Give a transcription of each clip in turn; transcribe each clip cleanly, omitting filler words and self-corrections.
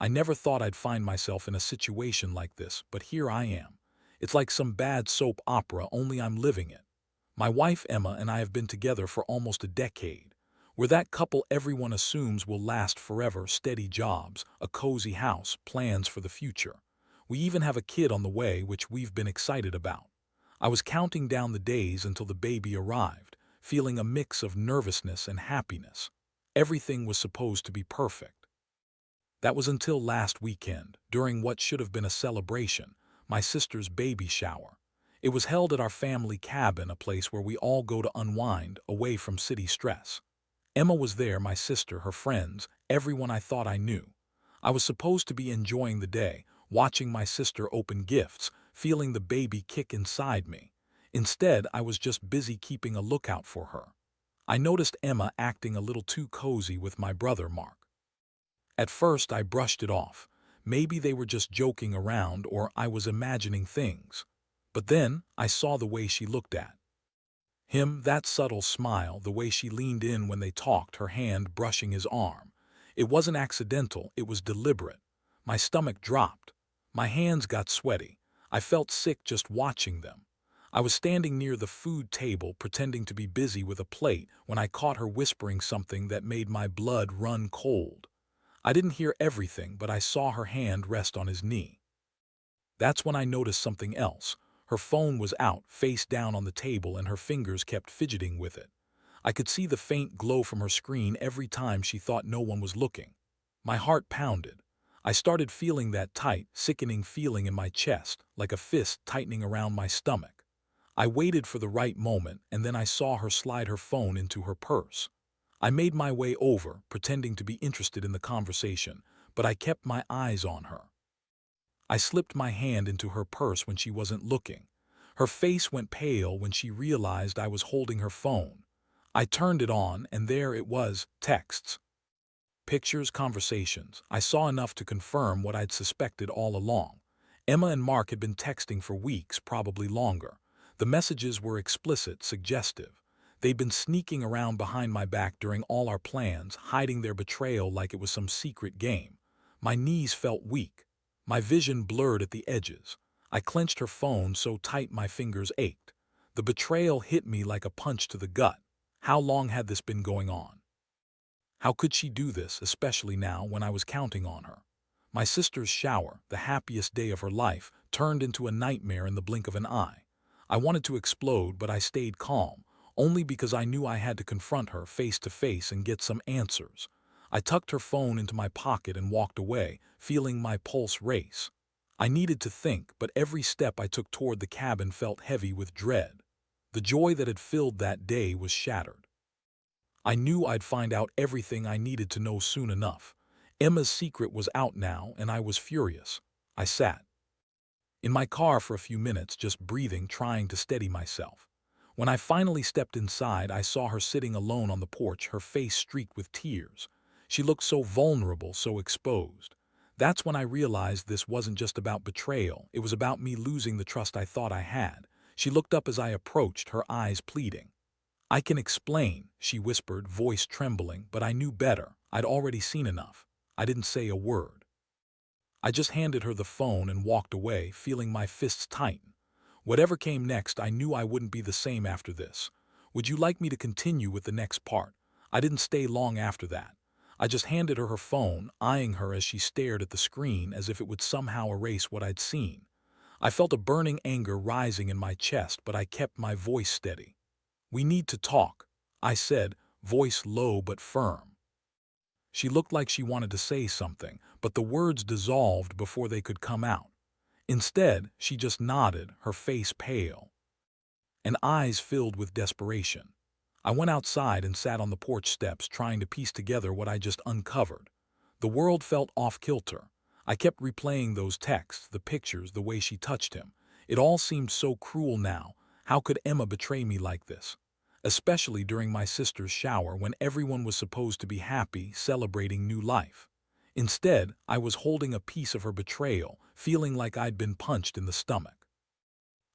I never thought I'd find myself in a situation like this, but here I am. It's like some bad soap opera, only I'm living it. My wife Emma and I have been together for almost a decade. We're that couple everyone assumes will last forever: steady jobs, a cozy house, plans for the future. We even have a kid on the way, which we've been excited about. I was counting down the days until the baby arrived, feeling a mix of nervousness and happiness. Everything was supposed to be perfect. That was until last weekend, during what should have been a celebration, my sister's baby shower. It was held at our family cabin, a place where we all go to unwind, away from city stress. Emma was there, my sister, her friends, everyone I thought I knew. I was supposed to be enjoying the day, watching my sister open gifts, feeling the baby kick inside me. Instead, I was just busy keeping a lookout for her. I noticed Emma acting a little too cozy with my brother Mark. At first, I brushed it off. Maybe they were just joking around or I was imagining things. But then, I saw the way she looked at him, that subtle smile, the way she leaned in when they talked, her hand brushing his arm. It wasn't accidental, it was deliberate. My stomach dropped. My hands got sweaty. I felt sick just watching them. I was standing near the food table, pretending to be busy with a plate, when I caught her whispering something that made my blood run cold. I didn't hear everything, but I saw her hand rest on his knee. That's when I noticed something else. Her phone was out, face down on the table, and her fingers kept fidgeting with it. I could see the faint glow from her screen every time she thought no one was looking. My heart pounded. I started feeling that tight, sickening feeling in my chest, like a fist tightening around my stomach. I waited for the right moment, and then I saw her slide her phone into her purse. I made my way over, pretending to be interested in the conversation, but I kept my eyes on her. I slipped my hand into her purse when she wasn't looking. Her face went pale when she realized I was holding her phone. I turned it on, and there it was: texts, pictures, conversations. I saw enough to confirm what I'd suspected all along. Emma and Mark had been texting for weeks, probably longer. The messages were explicit, suggestive. They'd been sneaking around behind my back during all our plans, hiding their betrayal like it was some secret game. My knees felt weak. My vision blurred at the edges. I clenched her phone so tight my fingers ached. The betrayal hit me like a punch to the gut. How long had this been going on? How could she do this, especially now when I was counting on her? My sister's shower, the happiest day of her life, turned into a nightmare in the blink of an eye. I wanted to explode, but I stayed calm, only because I knew I had to confront her face to face and get some answers. I tucked her phone into my pocket and walked away, feeling my pulse race. I needed to think, but every step I took toward the cabin felt heavy with dread. The joy that had filled that day was shattered. I knew I'd find out everything I needed to know soon enough. Emma's secret was out now, and I was furious. I sat in my car for a few minutes, just breathing, trying to steady myself. When I finally stepped inside, I saw her sitting alone on the porch, her face streaked with tears. She looked so vulnerable, so exposed. That's when I realized this wasn't just about betrayal, it was about me losing the trust I thought I had. She looked up as I approached, her eyes pleading. "I can explain," she whispered, voice trembling, but I knew better. I'd already seen enough. I didn't say a word. I just handed her the phone and walked away, feeling my fists tighten. Whatever came next, I knew I wouldn't be the same after this. "Would you like me to continue with the next part?" I didn't stay long after that. I just handed her her phone, eyeing her as she stared at the screen as if it would somehow erase what I'd seen. I felt a burning anger rising in my chest, but I kept my voice steady. "We need to talk," I said, voice low but firm. She looked like she wanted to say something, but the words dissolved before they could come out. Instead, she just nodded, her face pale and eyes filled with desperation. I went outside and sat on the porch steps, trying to piece together what I just uncovered. The world felt off-kilter. I kept replaying those texts, the pictures, the way she touched him. It all seemed so cruel now. How could Emma betray me like this? Especially during my sister's shower, when everyone was supposed to be happy, celebrating new life. Instead, I was holding a piece of her betrayal, feeling like I'd been punched in the stomach.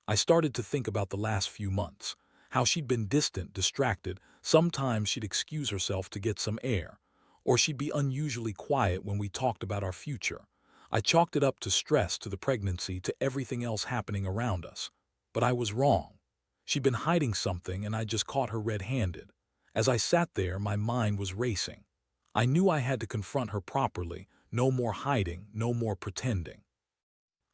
I started to think about the last few months, how she'd been distant, distracted. Sometimes she'd excuse herself to get some air, or she'd be unusually quiet when we talked about our future. I chalked it up to stress, to the pregnancy, to everything else happening around us. But I was wrong. She'd been hiding something, and I just caught her red-handed. As I sat there, my mind was racing. I knew I had to confront her properly. No more hiding, no more pretending.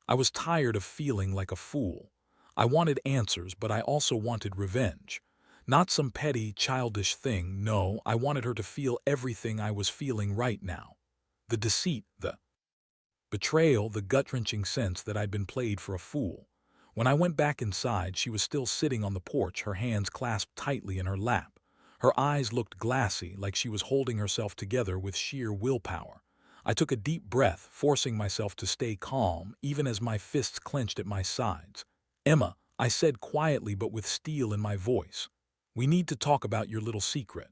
I was tired of feeling like a fool. I wanted answers, but I also wanted revenge. Not some petty, childish thing, no, I wanted her to feel everything I was feeling right now. The deceit, the betrayal, the gut-wrenching sense that I'd been played for a fool. When I went back inside, she was still sitting on the porch, her hands clasped tightly in her lap. Her eyes looked glassy, like she was holding herself together with sheer willpower. I took a deep breath, forcing myself to stay calm, even as my fists clenched at my sides. "Emma," I said quietly but with steel in my voice, "we need to talk about your little secret."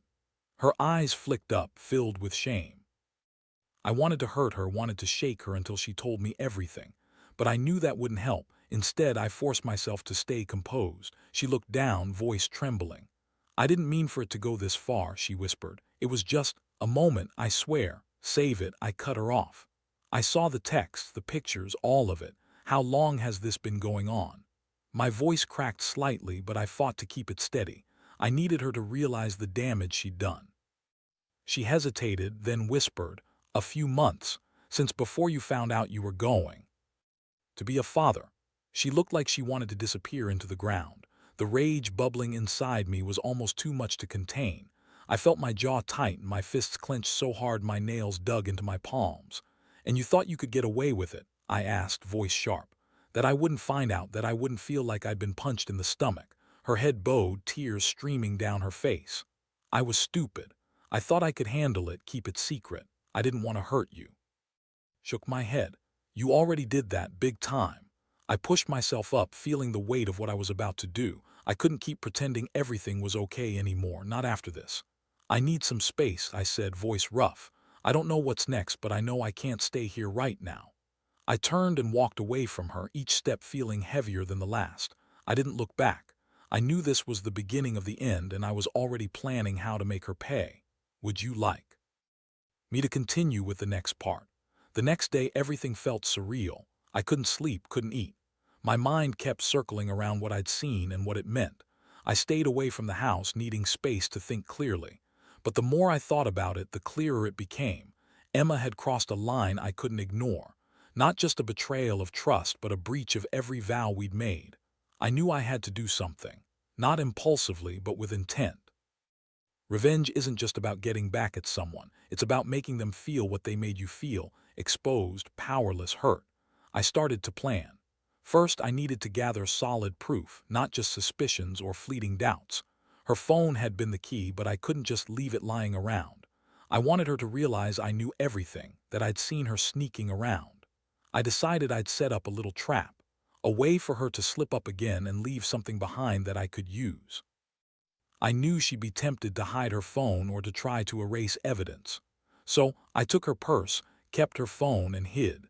Her eyes flicked up, filled with shame. I wanted to hurt her, wanted to shake her until she told me everything. But I knew that wouldn't help. Instead, I forced myself to stay composed. She looked down, voice trembling. "I didn't mean for it to go this far," she whispered. "It was just a moment, I swear. Save it." I cut her off. "I saw the texts, the pictures, all of it. How long has this been going on?" My voice cracked slightly, but I fought to keep it steady. I needed her to realize the damage she'd done. She hesitated, then whispered, "A few months, since before you found out you were going to be a father." She looked like she wanted to disappear into the ground. The rage bubbling inside me was almost too much to contain. I felt my jaw tighten, my fists clenched so hard my nails dug into my palms. "And you thought you could get away with it?" I asked, voice sharp. "That I wouldn't find out, that I wouldn't feel like I'd been punched in the stomach?" Her head bowed, tears streaming down her face. "I was stupid. I thought I could handle it, keep it secret. I didn't want to hurt you." Shook my head. "You already did that, big time." I pushed myself up, feeling the weight of what I was about to do. I couldn't keep pretending everything was okay anymore, not after this. "I need some space," I said, voice rough. "I don't know what's next, but I know I can't stay here right now." I turned and walked away from her, each step feeling heavier than the last. I didn't look back. I knew this was the beginning of the end, and I was already planning how to make her pay. Would you like me to continue with the next part? The next day, everything felt surreal. I couldn't sleep, couldn't eat. My mind kept circling around what I'd seen and what it meant. I stayed away from the house, needing space to think clearly. But the more I thought about it, the clearer it became. Emma had crossed a line I couldn't ignore. Not just a betrayal of trust, but a breach of every vow we'd made. I knew I had to do something. Not impulsively, but with intent. Revenge isn't just about getting back at someone. It's about making them feel what they made you feel: exposed, powerless, hurt. I started to plan. First, I needed to gather solid proof, not just suspicions or fleeting doubts. Her phone had been the key, but I couldn't just leave it lying around. I wanted her to realize I knew everything, that I'd seen her sneaking around. I decided I'd set up a little trap, a way for her to slip up again and leave something behind that I could use. I knew she'd be tempted to hide her phone or to try to erase evidence. So I took her purse, kept her phone, and hid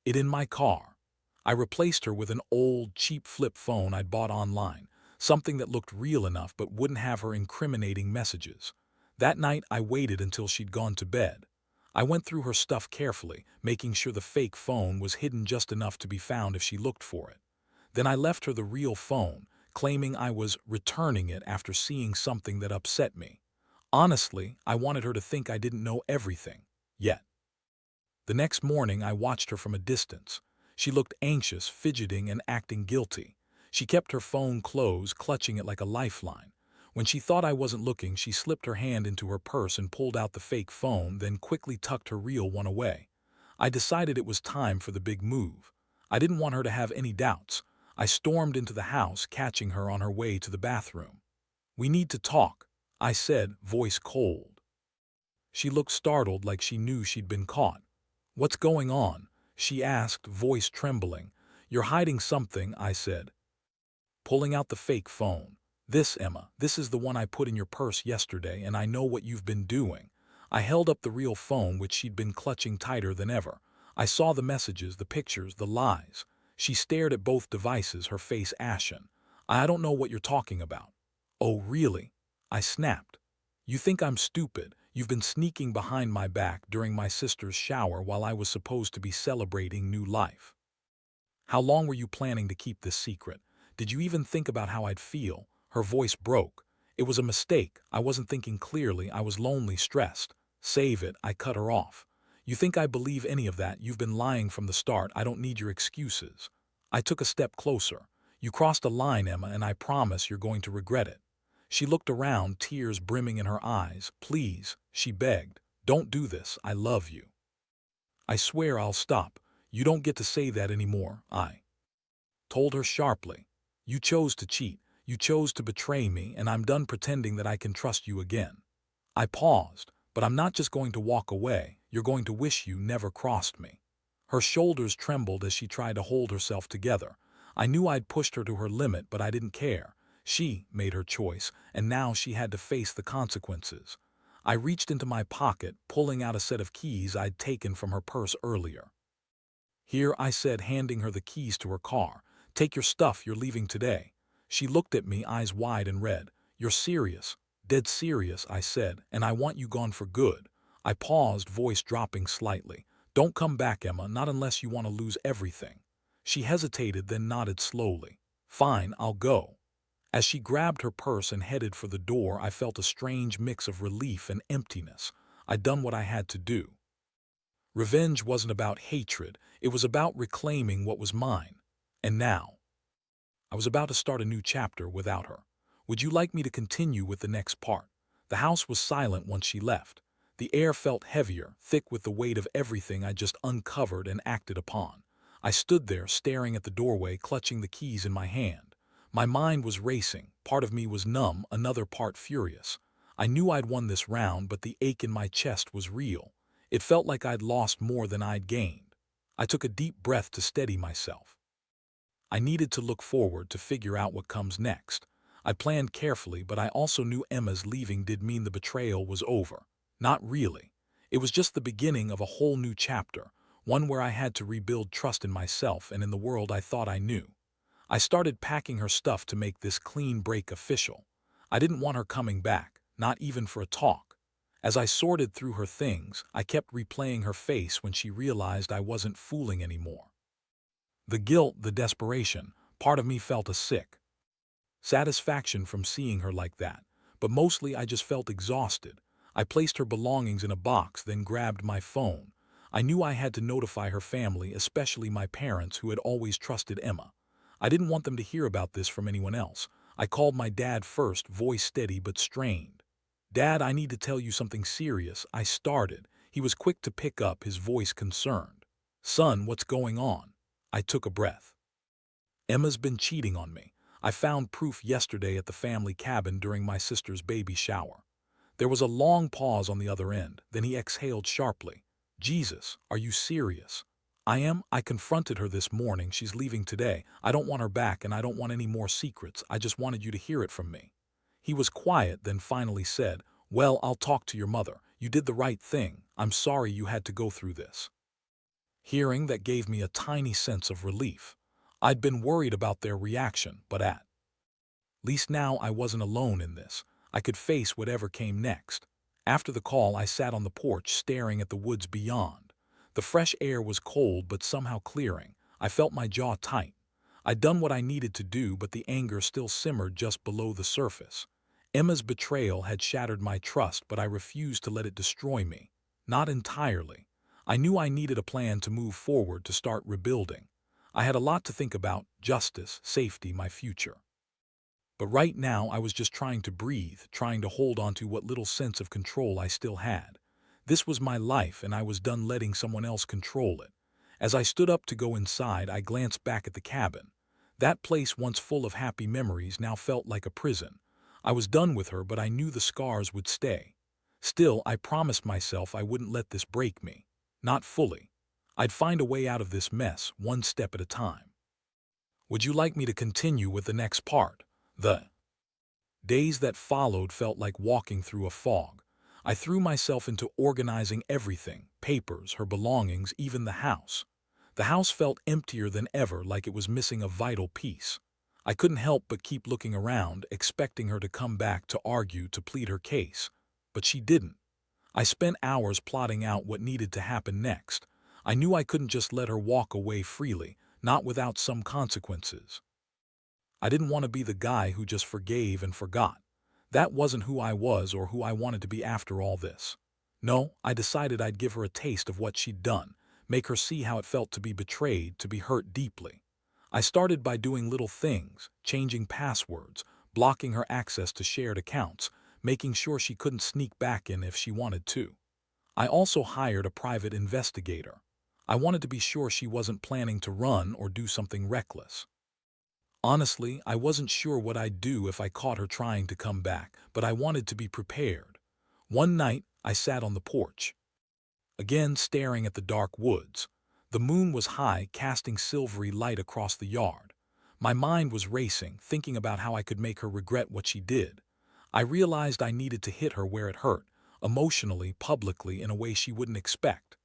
it in my car. I replaced her with an old, cheap flip phone I'd bought online, something that looked real enough but wouldn't have her incriminating messages. That night, I waited until she'd gone to bed. I went through her stuff carefully, making sure the fake phone was hidden just enough to be found if she looked for it. Then I left her the real phone, claiming I was returning it after seeing something that upset me. Honestly, I wanted her to think I didn't know everything yet. The next morning, I watched her from a distance. She looked anxious, fidgeting, and acting guilty. She kept her phone close, clutching it like a lifeline. When she thought I wasn't looking, she slipped her hand into her purse and pulled out the fake phone, then quickly tucked her real one away. I decided it was time for the big move. I didn't want her to have any doubts. I stormed into the house, catching her on her way to the bathroom. "We need to talk," I said, voice cold. She looked startled, like she knew she'd been caught. "What's going on?" she asked, voice trembling. "You're hiding something," I said, pulling out the fake phone. "This, Emma, this is the one I put in your purse yesterday, and I know what you've been doing." I held up the real phone, which she'd been clutching tighter than ever. I saw the messages, the pictures, the lies. She stared at both devices, her face ashen. "I don't know what you're talking about." "Oh, really?" I snapped. "You think I'm stupid. You've been sneaking behind my back during my sister's shower while I was supposed to be celebrating new life. How long were you planning to keep this secret? Did you even think about how I'd feel?" Her voice broke. "It was a mistake. I wasn't thinking clearly. I was lonely, stressed." "Save it," I cut her off. "You think I believe any of that? You've been lying from the start. I don't need your excuses." I took a step closer. "You crossed a line, Emma, and I promise you're going to regret it." She looked around, tears brimming in her eyes. "Please," she begged, "don't do this. I love you." "I swear I'll stop. You don't get to say that anymore," I told her sharply. "You chose to cheat. You chose to betray me, and I'm done pretending that I can trust you again." I paused. "But I'm not just going to walk away. You're going to wish you never crossed me." Her shoulders trembled as she tried to hold herself together. I knew I'd pushed her to her limit, but I didn't care. She made her choice, and now she had to face the consequences. I reached into my pocket, pulling out a set of keys I'd taken from her purse earlier. "Here," I said, handing her the keys to her car. "Take your stuff, you're leaving today." She looked at me, eyes wide and red. "You're serious?" "Dead serious," I said, "and I want you gone for good." I paused, voice dropping slightly. "Don't come back, Emma, not unless you want to lose everything." She hesitated, then nodded slowly. "Fine, I'll go." As she grabbed her purse and headed for the door, I felt a strange mix of relief and emptiness. I'd done what I had to do. Revenge wasn't about hatred, it was about reclaiming what was mine. And now, I was about to start a new chapter without her. Would you like me to continue with the next part? The house was silent once she left. The air felt heavier, thick with the weight of everything I just uncovered and acted upon. I stood there, staring at the doorway, clutching the keys in my hand. My mind was racing. Part of me was numb, another part furious. I knew I'd won this round, but the ache in my chest was real. It felt like I'd lost more than I'd gained. I took a deep breath to steady myself. I needed to look forward, to figure out what comes next. I planned carefully, but I also knew Emma's leaving did mean the betrayal was over. Not really. It was just the beginning of a whole new chapter, one where I had to rebuild trust in myself and in the world I thought I knew. I started packing her stuff to make this clean break official. I didn't want her coming back, not even for a talk. As I sorted through her things, I kept replaying her face when she realized I wasn't fooling anymore. The guilt, the desperation, part of me felt a sick satisfaction from seeing her like that, but mostly I just felt exhausted. I placed her belongings in a box, then grabbed my phone. I knew I had to notify her family, especially my parents who had always trusted Emma. I didn't want them to hear about this from anyone else. I called my dad first, voice steady but strained. "Dad, I need to tell you something serious," I started. He was quick to pick up, his voice concerned. "Son, what's going on?" I took a breath. "Emma's been cheating on me. I found proof yesterday at the family cabin during my sister's baby shower." There was a long pause on the other end, then he exhaled sharply. "Jesus, are you serious?" "I am. I confronted her this morning. She's leaving today. I don't want her back, and I don't want any more secrets. I just wanted you to hear it from me." He was quiet, then finally said, "Well, I'll talk to your mother. You did the right thing. I'm sorry you had to go through this." Hearing that gave me a tiny sense of relief. I'd been worried about their reaction, but at least now I wasn't alone in this. I could face whatever came next. After the call, I sat on the porch staring at the woods beyond. The fresh air was cold but somehow clearing. I felt my jaw tight. I'd done what I needed to do, but the anger still simmered just below the surface. Emma's betrayal had shattered my trust, but I refused to let it destroy me. Not entirely. I knew I needed a plan to move forward, to start rebuilding. I had a lot to think about: justice, safety, my future. But right now I was just trying to breathe, trying to hold on to what little sense of control I still had. This was my life, and I was done letting someone else control it. As I stood up to go inside, I glanced back at the cabin. That place, once full of happy memories, now felt like a prison. I was done with her, but I knew the scars would stay. Still, I promised myself I wouldn't let this break me. Not fully. I'd find a way out of this mess, one step at a time. Would you like me to continue with the next part? The days that followed felt like walking through a fog. I threw myself into organizing everything: papers, her belongings, even the house. The house felt emptier than ever, like it was missing a vital piece. I couldn't help but keep looking around, expecting her to come back, to argue, to plead her case. But she didn't. I spent hours plotting out what needed to happen next. I knew I couldn't just let her walk away freely, not without some consequences. I didn't want to be the guy who just forgave and forgot. That wasn't who I was or who I wanted to be after all this. No, I decided I'd give her a taste of what she'd done, make her see how it felt to be betrayed, to be hurt deeply. I started by doing little things, changing passwords, blocking her access to shared accounts, making sure she couldn't sneak back in if she wanted to. I also hired a private investigator. I wanted to be sure she wasn't planning to run or do something reckless. Honestly, I wasn't sure what I'd do if I caught her trying to come back, but I wanted to be prepared. One night, I sat on the porch, again staring at the dark woods. The moon was high, casting silvery light across the yard. My mind was racing, thinking about how I could make her regret what she did. I realized I needed to hit her where it hurt, emotionally, publicly, in a way she wouldn't expect.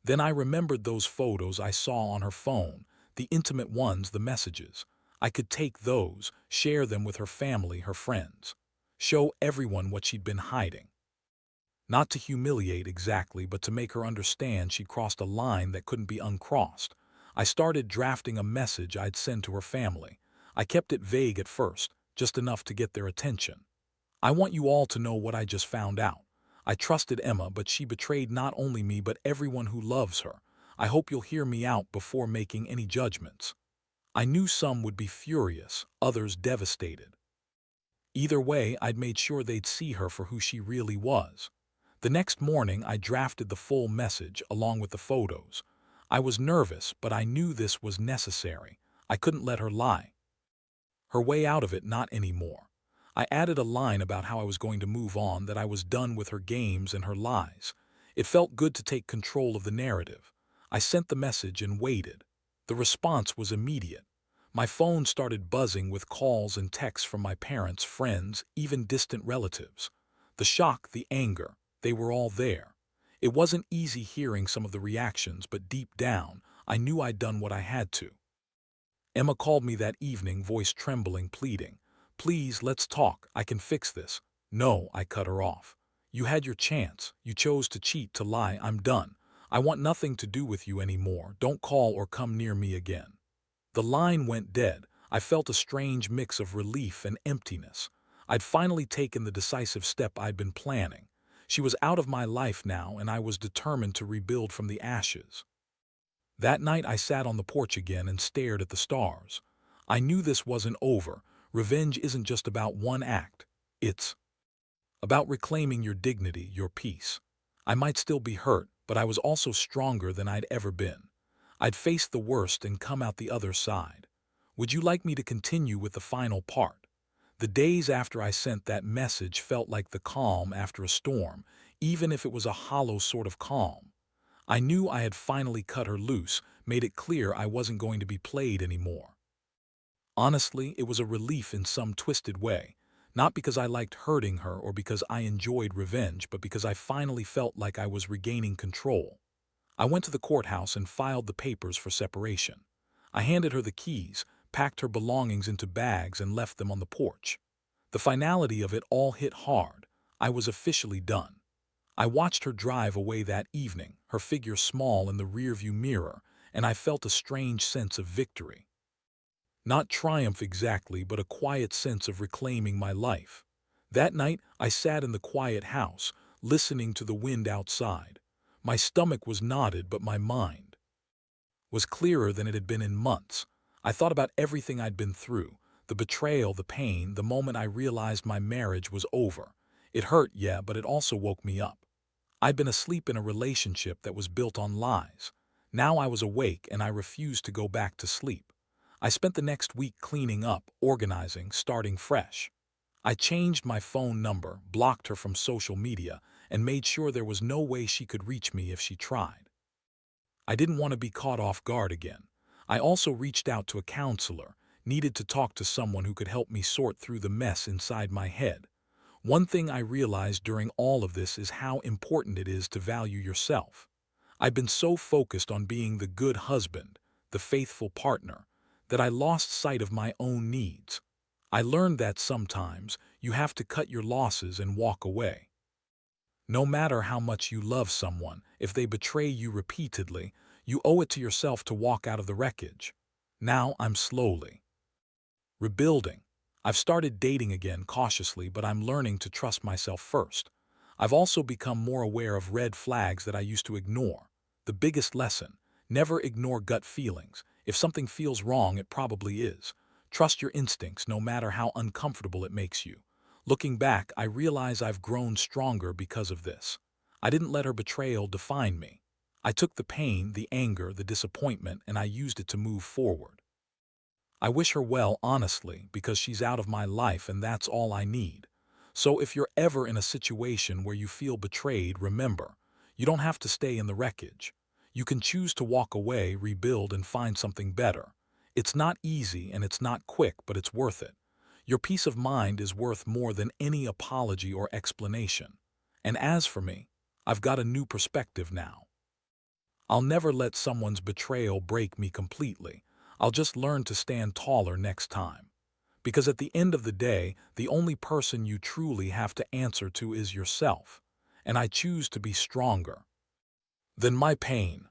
Then I remembered those photos I saw on her phone, the intimate ones, the messages. I could take those, share them with her family, her friends. Show everyone what she'd been hiding. Not to humiliate exactly, but to make her understand she'd crossed a line that couldn't be uncrossed. I started drafting a message I'd send to her family. I kept it vague at first, just enough to get their attention. I want you all to know what I just found out. I trusted Emma, but she betrayed not only me but everyone who loves her. I hope you'll hear me out before making any judgments. I knew some would be furious, others devastated. Either way, I'd made sure they'd see her for who she really was. The next morning, I drafted the full message along with the photos. I was nervous, but I knew this was necessary. I couldn't let her lie. Her way out of it, not anymore. I added a line about how I was going to move on, that I was done with her games and her lies. It felt good to take control of the narrative. I sent the message and waited. The response was immediate. My phone started buzzing with calls and texts from my parents, friends, even distant relatives. The shock, the anger, they were all there. It wasn't easy hearing some of the reactions, but deep down, I knew I'd done what I had to. Emma called me that evening, voice trembling, pleading. "Please, let's talk. I can fix this." "No," I cut her off. "You had your chance. You chose to cheat, to lie. I'm done. I want nothing to do with you anymore. Don't call or come near me again." The line went dead. I felt a strange mix of relief and emptiness. I'd finally taken the decisive step I'd been planning. She was out of my life now, and I was determined to rebuild from the ashes. That night I sat on the porch again and stared at the stars. I knew this wasn't over. Revenge isn't just about one act. It's about reclaiming your dignity, your peace. I might still be hurt, but I was also stronger than I'd ever been. I'd faced the worst and come out the other side. Would you like me to continue with the final part? The days after I sent that message felt like the calm after a storm, even if it was a hollow sort of calm. I knew I had finally cut her loose, made it clear I wasn't going to be played anymore. Honestly, it was a relief in some twisted way, not because I liked hurting her or because I enjoyed revenge, but because I finally felt like I was regaining control. I went to the courthouse and filed the papers for separation. I handed her the keys, packed her belongings into bags, and left them on the porch. The finality of it all hit hard. I was officially done. I watched her drive away that evening, her figure small in the rearview mirror, and I felt a strange sense of victory. Not triumph exactly, but a quiet sense of reclaiming my life. That night, I sat in the quiet house, listening to the wind outside. My stomach was knotted, but my mind was clearer than it had been in months. I thought about everything I'd been through, the betrayal, the pain, the moment I realized my marriage was over. It hurt, yeah, but it also woke me up. I'd been asleep in a relationship that was built on lies. Now I was awake, and I refused to go back to sleep. I spent the next week cleaning up, organizing, starting fresh. I changed my phone number, blocked her from social media, and made sure there was no way she could reach me if she tried. I didn't want to be caught off guard again. I also reached out to a counselor, needed to talk to someone who could help me sort through the mess inside my head. One thing I realized during all of this is how important it is to value yourself. I've been so focused on being the good husband, the faithful partner, that I lost sight of my own needs. I learned that sometimes you have to cut your losses and walk away. No matter how much you love someone, if they betray you repeatedly, you owe it to yourself to walk out of the wreckage. Now I'm slowly rebuilding. I've started dating again cautiously, but I'm learning to trust myself first. I've also become more aware of red flags that I used to ignore. The biggest lesson: never ignore gut feelings. If something feels wrong, it probably is. Trust your instincts no matter how uncomfortable it makes you. Looking back, I realize I've grown stronger because of this. I didn't let her betrayal define me. I took the pain, the anger, the disappointment, and I used it to move forward. I wish her well, honestly, because she's out of my life and that's all I need. So if you're ever in a situation where you feel betrayed, remember, you don't have to stay in the wreckage. You can choose to walk away, rebuild, and find something better. It's not easy and it's not quick, but it's worth it. Your peace of mind is worth more than any apology or explanation. And as for me, I've got a new perspective now. I'll never let someone's betrayal break me completely. I'll just learn to stand taller next time. Because at the end of the day, the only person you truly have to answer to is yourself. And I choose to be stronger than my pain.